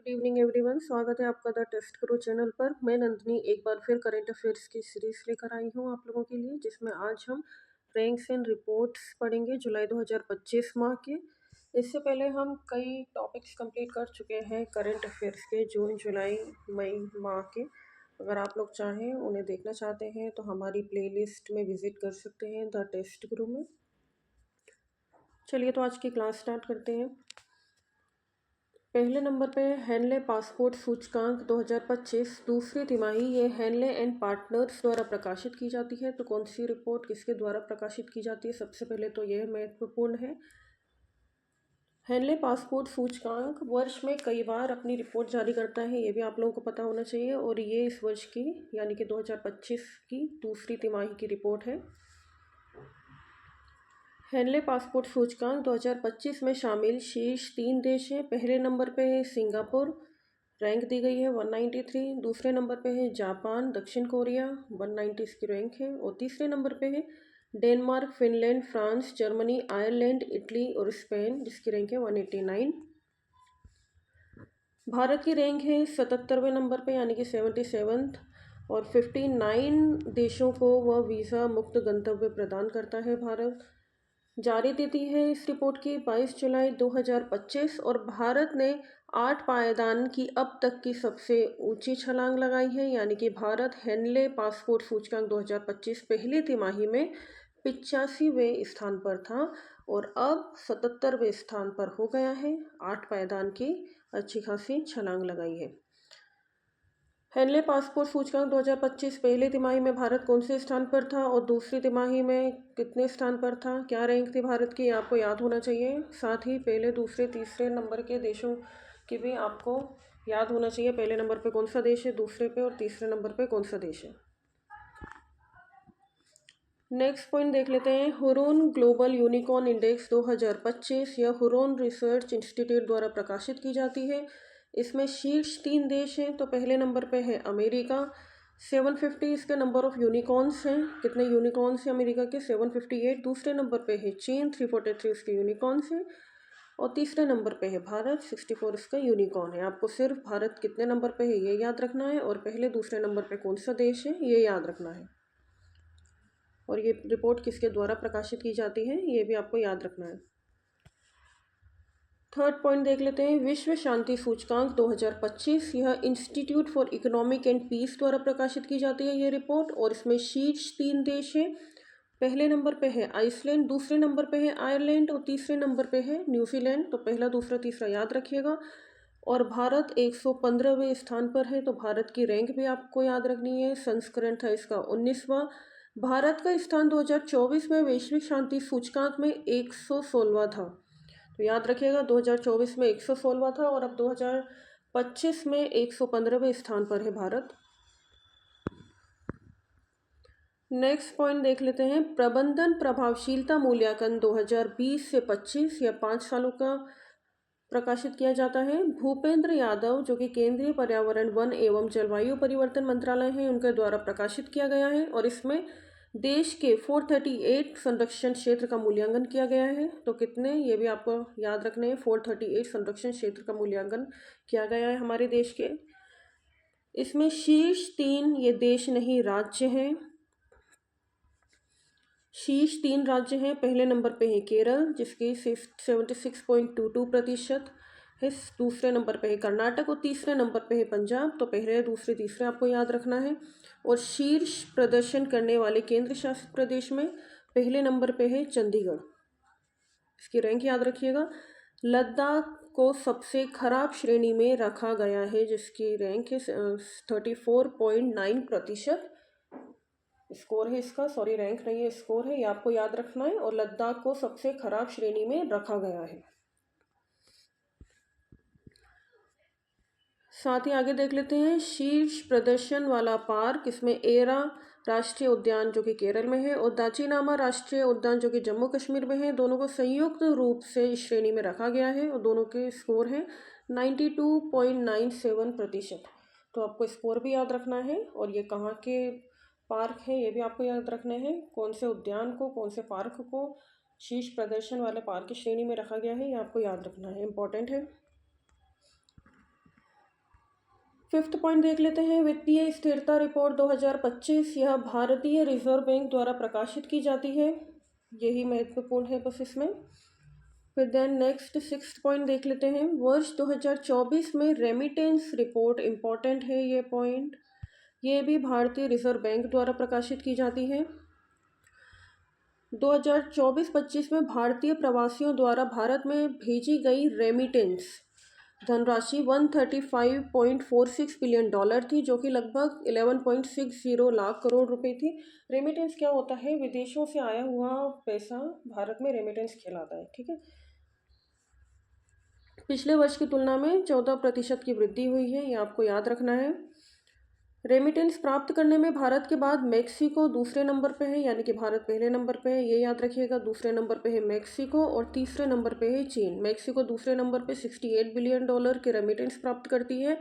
Good evening everyone. स्वागत है आपका द टेस्ट गुरु चैनल पर। मैं नंदिनी एक बार फिर करंट अफेयर्स की सीरीज लेकर आई हूँ आप लोगों के लिए, जिसमें आज हम रैंक्स एंड रिपोर्ट्स पढ़ेंगे जुलाई 2025 माह के। इससे पहले हम कई टॉपिक्स कंप्लीट कर चुके हैं करंट अफेयर्स के जून जुलाई मई माह के। अगर आप लोग चाहें उन्हें देखना चाहते हैं तो हमारी प्लेलिस्ट में विजिट कर सकते हैं द टेस्ट गुरु में। चलिए तो आज की क्लास स्टार्ट करते हैं। पहले नंबर पे हैनले पासपोर्ट सूचकांक 2025 दूसरी तिमाही ये हैनले एंड पार्टनर्स द्वारा प्रकाशित की जाती है। तो कौन सी रिपोर्ट किसके द्वारा प्रकाशित की जाती है, सबसे पहले तो यह महत्वपूर्ण है। हैनले पासपोर्ट सूचकांक वर्ष में कई बार अपनी रिपोर्ट जारी करता है, ये भी आप लोगों को पता होना चाहिए। और ये इस वर्ष की यानी कि 2025 की दूसरी तिमाही की रिपोर्ट है। हैनले पासपोर्ट सूचकांक 2025 में शामिल शीर्ष 3 देश हैं। पहले नंबर पे है सिंगापुर, रैंक दी गई है 193। दूसरे नंबर पे है जापान, दक्षिण कोरिया 190 इसकी रैंक है। और तीसरे नंबर पे है Denmark, Finland, France, Germany, Ireland, Italy और स्पेन, जिसकी रैंक है 189। भारत की रैंक है 77वें नंबर पे यानी कि 77th। और 59 देशों को वह वीज़ा मुक्त गंतव्य प्रदान करता है। भारत जारी तिथि है इस रिपोर्ट की 22 जुलाई 2025 और भारत ने 8 पायदान की अब तक की सबसे ऊंची छलांग लगाई है, यानी कि भारत हैनले पासपोर्ट सूचकांक 2025 पहली तिमाही में 85वें स्थान पर था और अब 77वें स्थान पर हो गया है। 8 पायदान की अच्छी खासी छलांग लगाई है। हैनले पासपोर्ट सूचकांक 2025 पहले तिमाही में भारत कौन से स्थान पर था और दूसरी तिमाही में कितने स्थान पर था, क्या रैंक थी भारत की, आपको याद होना चाहिए। साथ ही पहले दूसरे तीसरे नंबर के देशों की भी आपको याद होना चाहिए। पहले नंबर पे कौन सा देश है, दूसरे पे और तीसरे नंबर पे कौन सा देश है। नेक्स्ट पॉइंट देख लेते हैं। हुरून ग्लोबल यूनिकॉर्न इंडेक्स 2025 यह हुरून रिसर्च इंस्टीट्यूट द्वारा प्रकाशित की जाती है। इसमें शीर्ष 3 देश हैं। तो पहले नंबर पे है अमेरिका, 750 इसके नंबर ऑफ यूनिकॉर्न्स हैं। कितने यूनिकॉर्न्स हैं अमेरिका के, 758। दूसरे नंबर पे है चीन, 343 इसके यूनिकॉर्न्स हैं। और तीसरे नंबर पे है भारत, 64 इसका यूनिकॉर्न है। आपको सिर्फ भारत कितने नंबर पे है ये याद रखना है और पहले दूसरे नंबर पे कौन सा देश है ये याद रखना है। और ये रिपोर्ट किसके द्वारा प्रकाशित की जाती है ये भी आपको याद रखना है। थर्ड पॉइंट देख लेते हैं। विश्व शांति सूचकांक 2025 यह institute for economic and peace द्वारा प्रकाशित की जाती है ये रिपोर्ट। और इसमें शीर्ष 3 देश हैं। पहले नंबर पे है आइसलैंड, दूसरे नंबर पे है आयरलैंड और तीसरे नंबर पे है न्यूजीलैंड। तो पहला दूसरा तीसरा याद रखिएगा। और भारत 115वें स्थान पर है। तो भारत की रैंक भी आपको याद रखनी है। संस्करण था इसका 19वां। भारत का स्थान 2024 में वैश्विक शांति सूचकांक में 116वां था। तो याद रखिएगा 2024 में 116वां था और अब 2025 में 115वें स्थान पर है भारत। नेक्स्ट पॉइंट देख लेते हैं। प्रबंधन प्रभावशीलता मूल्यांकन 2020 से 25 या 5 सालों का प्रकाशित किया जाता है। भूपेंद्र यादव जो कि केंद्रीय पर्यावरण, वन एवं जलवायु परिवर्तन मंत्रालय है, उनके द्वारा प्रकाशित किया गया है। और इसमें देश के 438 संरक्षण क्षेत्र का मूल्यांकन किया गया है। तो कितने ये भी आपको याद रखने हैं। 438 संरक्षण क्षेत्र का मूल्यांकन किया गया है हमारे देश के। इसमें शीर्ष 3 ये देश नहीं राज्य हैं। शीर्ष 3 राज्य हैं। पहले नंबर पे है केरल जिसकी 76.22% है। दूसरे नंबर पे है कर्नाटक और तीसरे नंबर पे है पंजाब। तो पहले दूसरे तीसरे आपको याद रखना है। और शीर्ष प्रदर्शन करने वाले केंद्र शासित प्रदेश में पहले नंबर पे है चंडीगढ़, इसकी रैंक याद रखिएगा। लद्दाख को सबसे खराब श्रेणी में रखा गया है जिसकी रैंक है 34.9% स्कोर है इसका। सॉरी रैंक नहीं है, स्कोर है, ये आपको याद रखना है। और लद्दाख को सबसे खराब श्रेणी में रखा गया है। साथ ही आगे देख लेते हैं। शीर्ष प्रदर्शन वाला पार्क, इसमें एरा राष्ट्रीय उद्यान जो कि केरल में है और दाचिनामा राष्ट्रीय उद्यान जो कि जम्मू कश्मीर में है, दोनों को संयुक्त रूप से इस श्रेणी में रखा गया है और दोनों के स्कोर हैं 92.97%। तो आपको स्कोर भी याद रखना है और ये कहाँ के पार्क है ये भी आपको याद रखना है। कौन से उद्यान को, कौन से पार्क को शीर्ष प्रदर्शन वाले पार्क की श्रेणी में रखा गया है ये आपको याद रखना है, इम्पोर्टेंट है। फिफ्थ पॉइंट देख लेते हैं, वित्तीय स्थिरता रिपोर्ट 2025। यह भारतीय रिजर्व बैंक द्वारा प्रकाशित की जाती है, यही महत्वपूर्ण है बस इसमें। फिर देन नेक्स्ट सिक्स्थ पॉइंट देख लेते हैं, वर्ष 2024 में रेमिटेंस रिपोर्ट, इम्पॉर्टेंट है ये पॉइंट, ये भी भारतीय रिजर्व बैंक द्वारा प्रकाशित की जाती है। 2024-25 में भारतीय प्रवासियों द्वारा भारत में भेजी गई रेमिटेंस धनराशि 135.46 बिलियन डॉलर थी, जो कि लगभग 11.60 लाख करोड़ रुपए थी। रेमिटेंस क्या होता है? विदेशों से आया हुआ पैसा भारत में रेमिटेंस कहलाता है, ठीक है। पिछले वर्ष की तुलना में 14% की वृद्धि हुई है, ये आपको याद रखना है। रेमिटेंस प्राप्त करने में भारत के बाद मेक्सिको दूसरे नंबर पे है, यानी कि भारत पहले नंबर पे है, ये याद रखिएगा। दूसरे नंबर पे है मेक्सिको और तीसरे नंबर पे है चीन। मेक्सिको दूसरे नंबर पे 68 बिलियन डॉलर के रेमिटेंस प्राप्त करती है।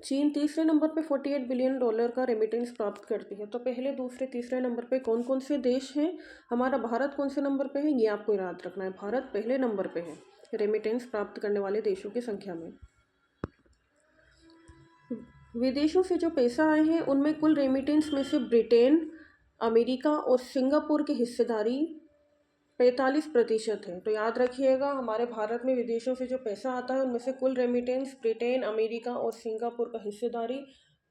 चीन तीसरे नंबर पे 48 बिलियन डॉलर का रेमिटेंस प्राप्त करती है। तो पहले, दूसरे, तीसरे नंबर पे कौन कौन से देश हैं? हमारा भारत कौन से नंबर पे है, ये आपको याद रखना है। भारत पहले नंबर पे है रेमिटेंस प्राप्त करने वाले देशों की संख्या में। विदेशों से जो पैसा आए हैं उनमें कुल रेमिटेंस में से ब्रिटेन, अमेरिका और सिंगापुर की हिस्सेदारी 45% है। तो याद रखिएगा, हमारे भारत में विदेशों से जो पैसा आता है उनमें से कुल रेमिटेंस ब्रिटेन, अमेरिका और सिंगापुर का हिस्सेदारी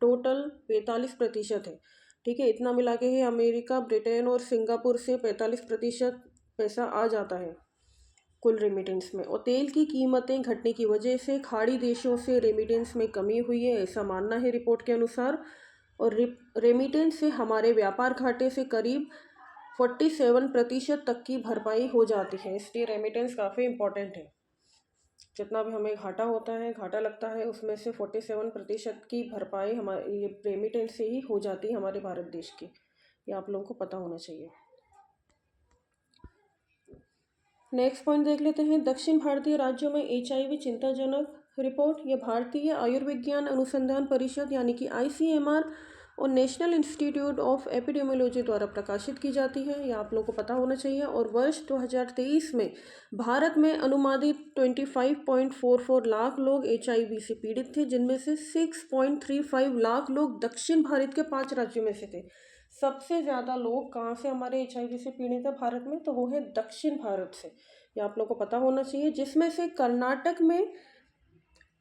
टोटल 45% है, ठीक है। इतना मिला के ही अमेरिका, ब्रिटेन और सिंगापुर से 45% पैसा आ जाता है कुल रेमिटेंस में। और तेल की कीमतें घटने की वजह से खाड़ी देशों से रेमिटेंस में कमी हुई है, ऐसा मानना है रिपोर्ट के अनुसार। और रेमिटेंस से हमारे व्यापार घाटे से करीब 47% तक की भरपाई हो जाती है, इसलिए रेमिटेंस काफ़ी इम्पोर्टेंट है। जितना भी हमें घाटा होता है, घाटा लगता है, उसमें से 47% की भरपाई हमारे ये रेमिटेंस से ही हो जाती है हमारे भारत देश की, ये आप लोगों को पता होना चाहिए। नेक्स्ट पॉइंट देख लेते हैं, दक्षिण भारतीय राज्यों में HIV चिंताजनक रिपोर्ट। यह भारतीय आयुर्विज्ञान अनुसंधान परिषद यानी कि ICMR और नेशनल इंस्टीट्यूट ऑफ एपिडेमियोलॉजी द्वारा प्रकाशित की जाती है, यह आप लोगों को पता होना चाहिए। और वर्ष 2023 में भारत में अनुमानित 25.44 लाख लोग HIV से पीड़ित थे, जिनमें से 6.35 लाख लोग दक्षिण भारत के 5 राज्यों में से थे। सबसे ज़्यादा लोग कहाँ से हमारे HIV से पीड़ित है भारत में? तो वो है दक्षिण भारत से, ये आप लोग को पता होना चाहिए। जिसमें से कर्नाटक में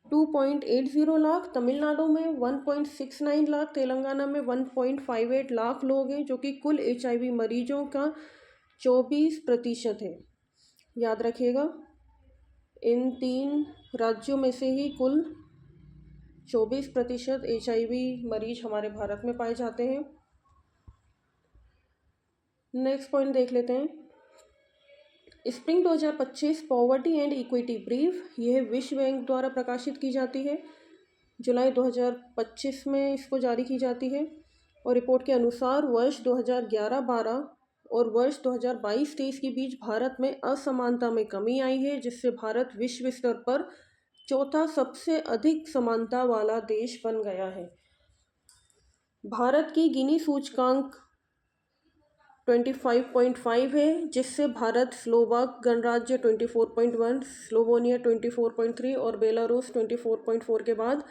2.80 लाख, तमिलनाडु में 1.69 लाख, तेलंगाना में 1.58 लाख लोग हैं, जो कि कुल HIV मरीजों का 24% है। याद रखिएगा, इन 3 राज्यों में से ही कुल 24% HIV मरीज हमारे भारत में पाए जाते हैं। नेक्स्ट पॉइंट देख लेते हैं, spring 2025 poverty and equity brief, यह विश्व बैंक द्वारा प्रकाशित की जाती है। जुलाई 2025 में इसको जारी की जाती है। और रिपोर्ट के अनुसार वर्ष 2011-12 और वर्ष 2022-23 के बीच भारत में असमानता में कमी आई है, जिससे भारत विश्व स्तर पर चौथा सबसे अधिक समानता वाला देश बन गया है। भारत की गिनी सूचकांक 25.5 है, जिससे भारत स्लोवाक गणराज्य 24.1, स्लोवेनिया 24.3 और बेलारूस 24.4 के बाद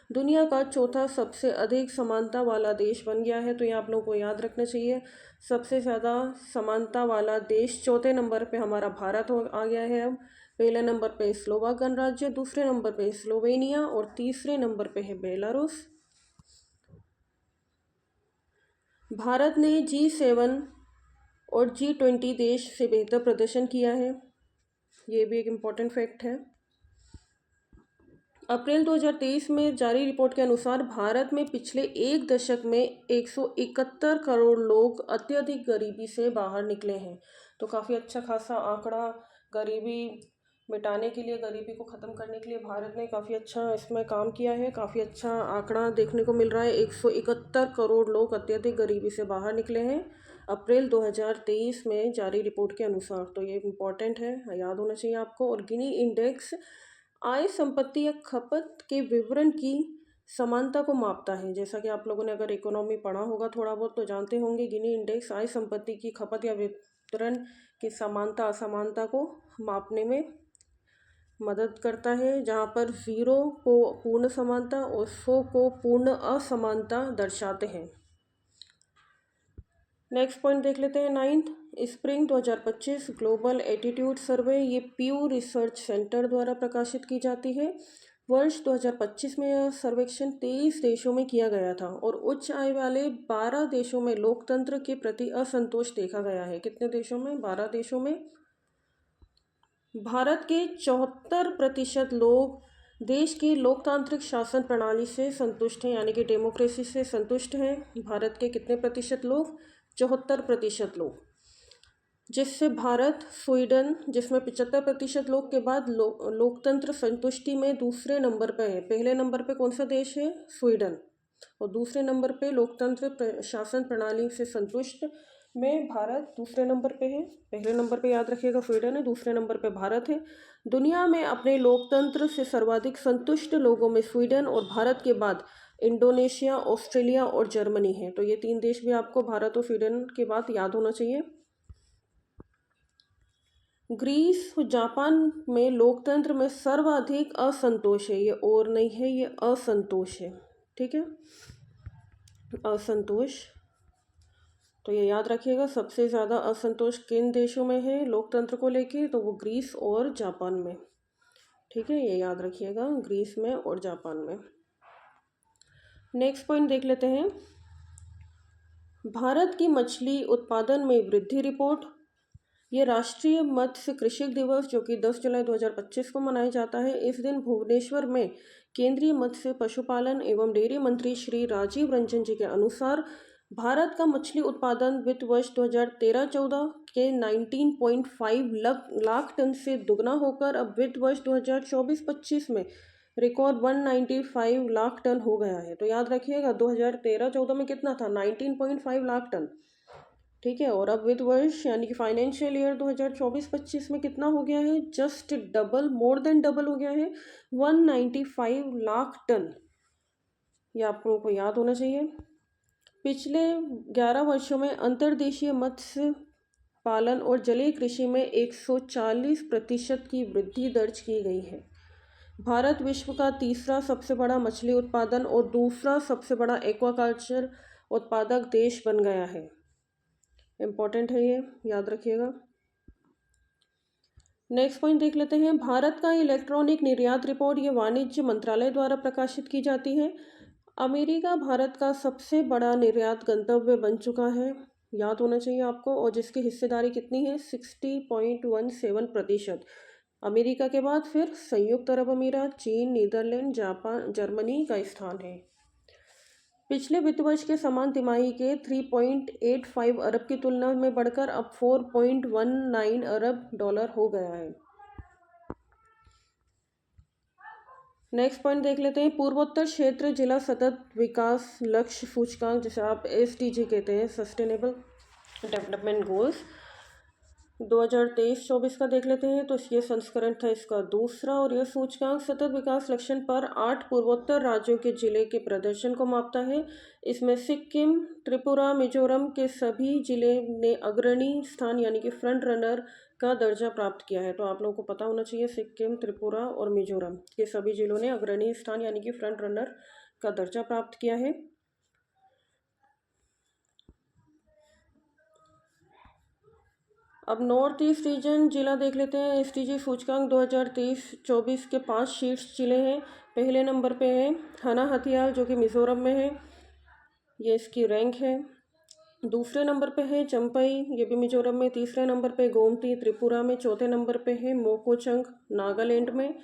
दुनिया का चौथा सबसे अधिक समानता वाला देश बन गया है। तो ये आप लोगों को याद रखना चाहिए, सबसे ज़्यादा समानता वाला देश चौथे नंबर पे हमारा भारत आ गया है। अब पहले नंबर पे स्लोवाक गणराज्य, दूसरे नंबर पे स्लोवेनिया और तीसरे नंबर पे है बेलारूस। भारत ने G7 और G20 देश से बेहतर प्रदर्शन किया है, ये भी एक इम्पॉर्टेंट फैक्ट है। अप्रैल 2023 में जारी रिपोर्ट के अनुसार भारत में पिछले एक दशक में 171 करोड़ लोग अत्यधिक गरीबी से बाहर निकले हैं। तो काफ़ी अच्छा खासा आंकड़ा, गरीबी मिटाने के लिए, गरीबी को ख़त्म करने के लिए भारत ने काफ़ी अच्छा इसमें काम किया है। काफ़ी अच्छा आंकड़ा देखने को मिल रहा है, 171 करोड़ लोग अत्यधिक गरीबी से बाहर निकले हैं अप्रैल 2023 में जारी रिपोर्ट के अनुसार। तो ये इम्पॉर्टेंट है, याद होना चाहिए आपको। और गिनी इंडेक्स आय, संपत्ति या खपत के विवरण की समानता को मापता है। जैसा कि आप लोगों ने अगर इकोनॉमी पढ़ा होगा थोड़ा बहुत तो जानते होंगे, गिनी इंडेक्स आय, संपत्ति की खपत या वितरण की समानता असमानता को मापने में मदद करता है, जहाँ पर 0 को पूर्ण समानता और 100 को पूर्ण असमानता दर्शाते हैं। नेक्स्ट पॉइंट देख लेते हैं 9th। स्प्रिंग 2025 ग्लोबल एटीट्यूड सर्वे, ये प्यू रिसर्च सेंटर द्वारा प्रकाशित की जाती है। वर्ष 2025 में यह सर्वेक्षण 23 देशों में किया गया था और उच्च आय वाले 12 देशों में लोकतंत्र के प्रति असंतोष देखा गया है। कितने देशों में? 12 देशों में। भारत के 74% लोग देश की लोकतांत्रिक शासन प्रणाली से संतुष्ट हैं, यानी कि डेमोक्रेसी से संतुष्ट हैं। भारत के कितने प्रतिशत लोग? 74% लोग, जिससे भारत स्वीडन, जिसमें 75% लोग के बाद लोकतंत्र संतुष्टि में दूसरे नंबर पर है। पहले नंबर पे कौन सा देश है? स्वीडन। और दूसरे नंबर पे लोकतंत्र शासन प्रणाली से संतुष्ट में भारत दूसरे नंबर पे है। पहले नंबर पे याद रखिएगा स्वीडन है, दूसरे नंबर पे भारत है। दुनिया में अपने लोकतंत्र से सर्वाधिक संतुष्ट लोगों में स्वीडन और भारत के बाद इंडोनेशिया, ऑस्ट्रेलिया और जर्मनी है। तो ये 3 देश भी आपको भारत और स्वीडन के बाद याद होना चाहिए। ग्रीस और जापान में लोकतंत्र में सर्वाधिक असंतोष है, ये और नहीं है, ये असंतोष है। ठीक है, असंतोष। तो ये याद रखिएगा, सबसे ज़्यादा असंतोष किन देशों में है लोकतंत्र को लेके? तो वो ग्रीस और जापान में। ठीक है, ये याद रखिएगा, ग्रीस में और जापान में। नेक्स्ट पॉइंट देख लेते हैं, भारत की मछली उत्पादन में वृद्धि रिपोर्ट। ये राष्ट्रीय मत्स्य कृषि दिवस, जो कि 10 जुलाई 2025 को मनाया जाता है, इस दिन भुवनेश्वर में केंद्रीय मत्स्य, पशुपालन एवं डेयरी मंत्री श्री राजीव रंजन जी के अनुसार भारत का मछली उत्पादन वित्त वर्ष 2013-14 के 19.5 लाख टन से दुगना होकर अब वित्त वर्ष 2024-25 में रिकॉर्ड 195 लाख टन हो गया है। तो याद रखिएगा 2013-14 में कितना था? 19.5 लाख टन। ठीक है, और अब वित्त वर्ष यानी कि फाइनेंशियल ईयर 2024-25 में कितना हो गया है? Just double, more than double हो गया है, 195 लाख टन। ये आप लोगों को याद होना चाहिए। पिछले 11 वर्षों में अंतर्देशीय मत्स्य पालन और जलीय कृषि में 140% की वृद्धि दर्ज की गई है। भारत विश्व का तीसरा सबसे बड़ा मछली उत्पादन और दूसरा सबसे बड़ा एक्वाकल्चर उत्पादक देश बन गया है। इम्पोर्टेंट है, ये याद रखिएगा। नेक्स्ट पॉइंट देख लेते हैं, भारत का इलेक्ट्रॉनिक निर्यात रिपोर्ट, ये वाणिज्य मंत्रालय द्वारा प्रकाशित की जाती है। अमेरिका भारत का सबसे बड़ा निर्यात गंतव्य बन चुका है, याद होना चाहिए आपको, और जिसकी हिस्सेदारी कितनी है? 60.17%। अमेरिका के बाद फिर संयुक्त अरब अमीरात, चीन, नीदरलैंड, जापान, जर्मनी का स्थान है। पिछले वित्त वर्ष के समान तिमाही के 3.85 अरब की तुलना में बढ़कर अब 4.19 अरब डॉलर हो गया है। नेक्स्ट पॉइंट देख लेते हैं, पूर्वोत्तर क्षेत्र जिला सतत विकास लक्ष्य सूचकांक, जिसे आप SDG कहते हैं, सस्टेनेबल डेवलपमेंट गोल्स, 2023-24 का देख लेते हैं। तो ये संस्करण था इसका दूसरा, और यह सूचकांक सतत विकास लक्षण पर 8 पूर्वोत्तर राज्यों के जिले के प्रदर्शन को मापता है। इसमें सिक्किम, त्रिपुरा, मिजोरम के सभी जिले ने अग्रणी स्थान यानी कि फ्रंट रनर का दर्जा प्राप्त किया है। तो आप लोगों को पता होना चाहिए, सिक्किम, त्रिपुरा और मिजोरम के सभी जिलों ने अग्रणी स्थान यानी कि फ्रंट रनर का दर्जा प्राप्त किया है। अब नॉर्थ ईस्ट रीजन जिला देख लेते हैं। SDG सूचकांक 2023-24 के 5 शीर्ष जिले हैं। पहले नंबर पे है हना हथियाल, जो कि मिजोरम में है, ये इसकी रैंक है। दूसरे नंबर पे है चंपई, ये भी मिजोरम में। तीसरे नंबर पे गोमती, त्रिपुरा में। चौथे नंबर पे है मोकोचंग, नागालैंड में।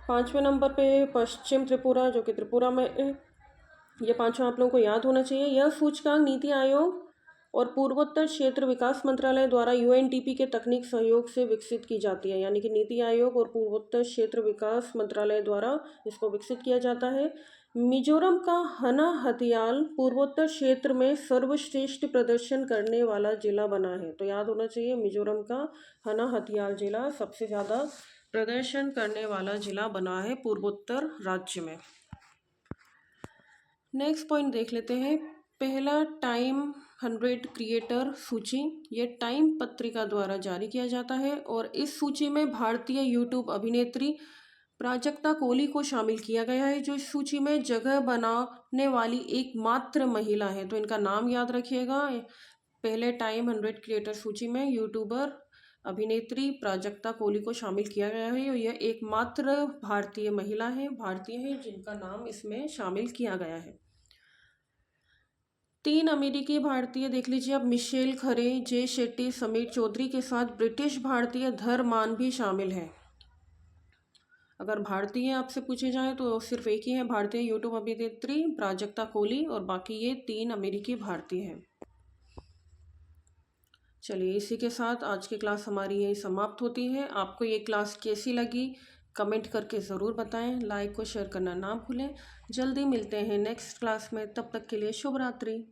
5वें नंबर पे है पश्चिम त्रिपुरा, जो कि त्रिपुरा में है। ये पांचों आप लोगों को याद होना चाहिए। यह सूचकांक नीति आयोग और पूर्वोत्तर क्षेत्र विकास मंत्रालय द्वारा UNDP के तकनीक सहयोग से विकसित की जाती है, यानी कि नीति आयोग और पूर्वोत्तर क्षेत्र विकास मंत्रालय द्वारा इसको विकसित किया जाता है। मिजोरम का हना हथियाल पूर्वोत्तर क्षेत्र में सर्वश्रेष्ठ प्रदर्शन करने वाला जिला बना है। तो याद होना चाहिए, मिजोरम का हना हथियाल जिला सबसे ज़्यादा प्रदर्शन करने वाला जिला बना है पूर्वोत्तर राज्य में। नेक्स्ट पॉइंट देख लेते हैं, पहला टाइम 100 क्रिएटर सूची, ये टाइम पत्रिका द्वारा जारी किया जाता है और इस सूची में भारतीय यूट्यूब अभिनेत्री प्राजक्ता कोली को शामिल किया गया है, जो इस सूची में जगह बनाने वाली एकमात्र महिला है। तो इनका नाम याद रखिएगा। पहले टाइम 100 क्रिएटर सूची में यूट्यूबर अभिनेत्री प्राजक्ता कोली को शामिल किया गया है और यह एकमात्र भारतीय महिला है, भारतीय है, जिनका नाम इसमें शामिल किया गया है। 3 अमेरिकी भारतीय देख लीजिए अब, मिशेल खरे, जे शेट्टी, समीर चौधरी के साथ ब्रिटिश भारतीय धर्मान भी शामिल है। अगर भारतीय आपसे पूछे जाए तो सिर्फ एक ही है भारतीय यूट्यूब अभिनेत्री प्राजक्ता कोली और बाकी ये 3 अमेरिकी भारतीय हैं। चलिए इसी के साथ आज की क्लास हमारी यही समाप्त होती है। आपको ये क्लास कैसी लगी कमेंट करके ज़रूर बताएं। लाइक और शेयर करना ना भूलें। जल्दी मिलते हैं नेक्स्ट क्लास में, तब तक के लिए शुभ रात्रि।